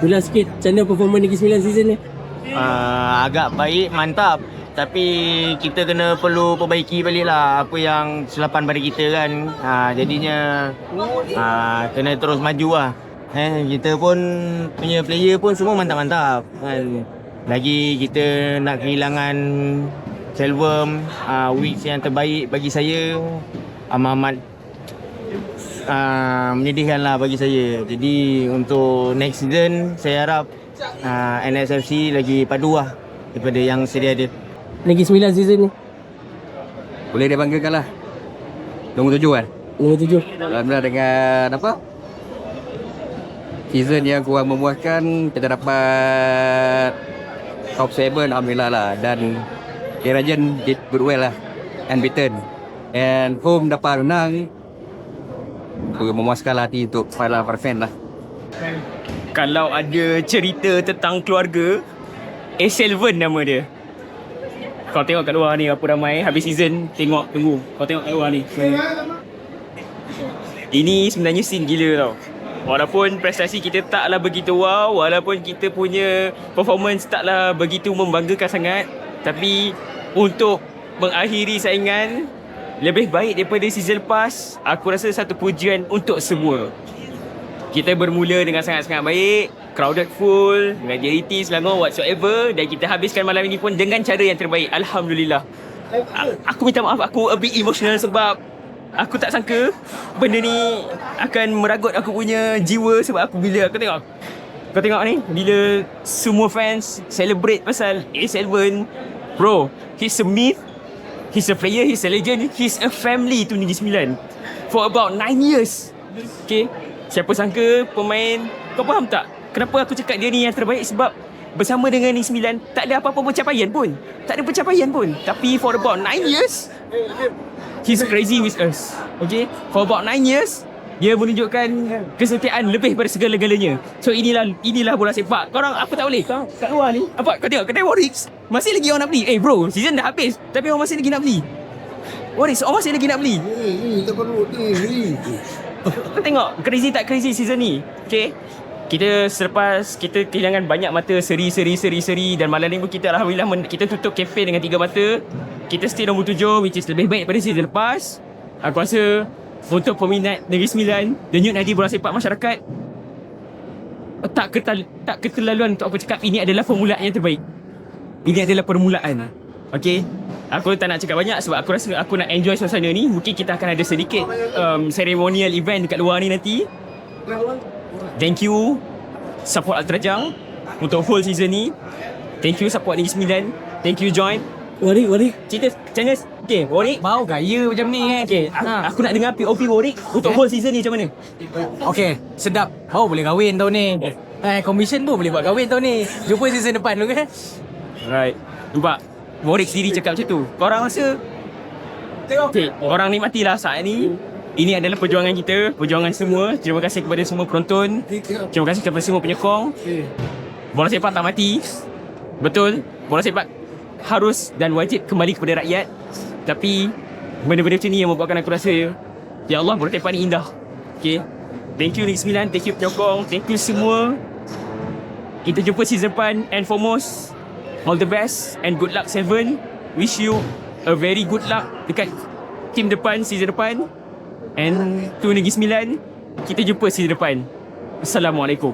Ulas sikit, macam mana performance Negeri Sembilan season ni? Agak baik, mantap. Tapi kita kena perlu perbaiki balik lah apa yang kesilapan pada kita kan. Jadinya kena terus maju lah. Kita pun punya player pun semua mantap-mantap kan. Lagi kita nak kehilangan Selvam, weeks yang terbaik bagi saya. Amat menyedihkan lah bagi saya. Jadi untuk next season saya harap NSFC lagi padu lah daripada yang sedia ada. Negeri Sembilan season ni? Boleh dia banggakan lah. Nombor 7 kan? Nombor 7. Alhamdulillah dengan apa? Season yang kurang memuaskan, kita dapat top 7 Alhamdulillah lah. Dan Kerajan did good well lah. Unbeaten. And home dapat menang. Memuaskan hati untuk para fan lah. Kalau ada cerita tentang keluarga, A7 nama dia. Kau tengok kat luar ni apa ramai. Habis season, tunggu. Kau tengok kat luar ni. Ini sebenarnya scene gila tau. Walaupun prestasi kita taklah begitu wow, walaupun kita punya performance taklah begitu membanggakan sangat, tapi untuk mengakhiri saingan lebih baik daripada season lepas, aku rasa satu pujian untuk semua. Kita bermula dengan sangat-sangat baik, crowded full, dengan JDT, Selangor, whatsoever, dan kita habiskan malam ini pun dengan cara yang terbaik. Alhamdulillah. Aku minta maaf, aku a bit emotional sebab aku tak sangka benda ni akan meragut aku punya jiwa. Sebab aku bila aku tengok, kau tengok ni, bila semua fans celebrate pasal A7, bro, he's a myth, he's a player, he's a legend, he's a family to Negeri Sembilan for about 9 years. Okay, siapa sangka pemain, kau faham tak kenapa aku cakap dia ni yang terbaik? Sebab bersama dengan Negeri Sembilan tak ada apa-apa pencapaian pun, tapi for about 9 years he's crazy with us. Okay, for about 9 years dia menunjukkan kesetiaan lebih pada segala-galanya. So inilah bola sepak. Korang apa tak boleh? Kau kat luar ni apa? Kau tengok kedai Warwick masih lagi orang nak beli. Bro, season dah habis tapi orang masih lagi nak beli. Warwick orang masih lagi nak beli. Kau tengok crazy tak crazy season ni. Okay, kita selepas kita kehilangan banyak mata seri dan malam ni pun kita alhamdulillah kita tutup kempen dengan 3 mata. Kita stay nombor 7 which is lebih baik pada season lepas. Aku rasa untuk peminat Negeri Sembilan, denyut nadi bola sepak masyarakat, tak keterlaluan untuk aku cakap ini adalah permulaan yang terbaik. Ini adalah permulaan. Okay, aku tak nak cakap banyak sebab aku rasa aku nak enjoy suasana ni. Mungkin kita akan ada sedikit ceremonial event dekat luar ni nanti. Thank you support Altrajang untuk whole season ni. Thank you support Negeri Sembilan. Thank you join. Warik. Cerita macam mana? Okay, Warwick. Mau gaya macam ni kan? Okay, aku nak dengar POV Warwick untuk whole season ni macam mana? Okay, sedap. Mau boleh kahwin tahun ni. Commission pun boleh buat kahwin tahun ni. Jumpa season depan dulu kan? Right. Nampak? Warwick sendiri cakap macam tu. Korang rasa? Okay, korang nikmatilah saat ni. Ini adalah perjuangan kita, perjuangan semua. Terima kasih kepada semua penonton. Terima kasih kepada semua penyokong. Bola sepak tak mati. Betul, bola sepak harus dan wajib kembali kepada rakyat. Tapi benda-benda macam ni yang membuatkan aku rasa, ya Allah, bola sepak ni indah. Okay, thank you Negeri Sembilan, thank you penyokong, thank you semua. Kita jumpa season depan. And foremost, all the best and good luck 7. Wish you a very good luck dekat team depan, season depan. And to Negeri Sembilan, kita jumpa season depan. Assalamualaikum.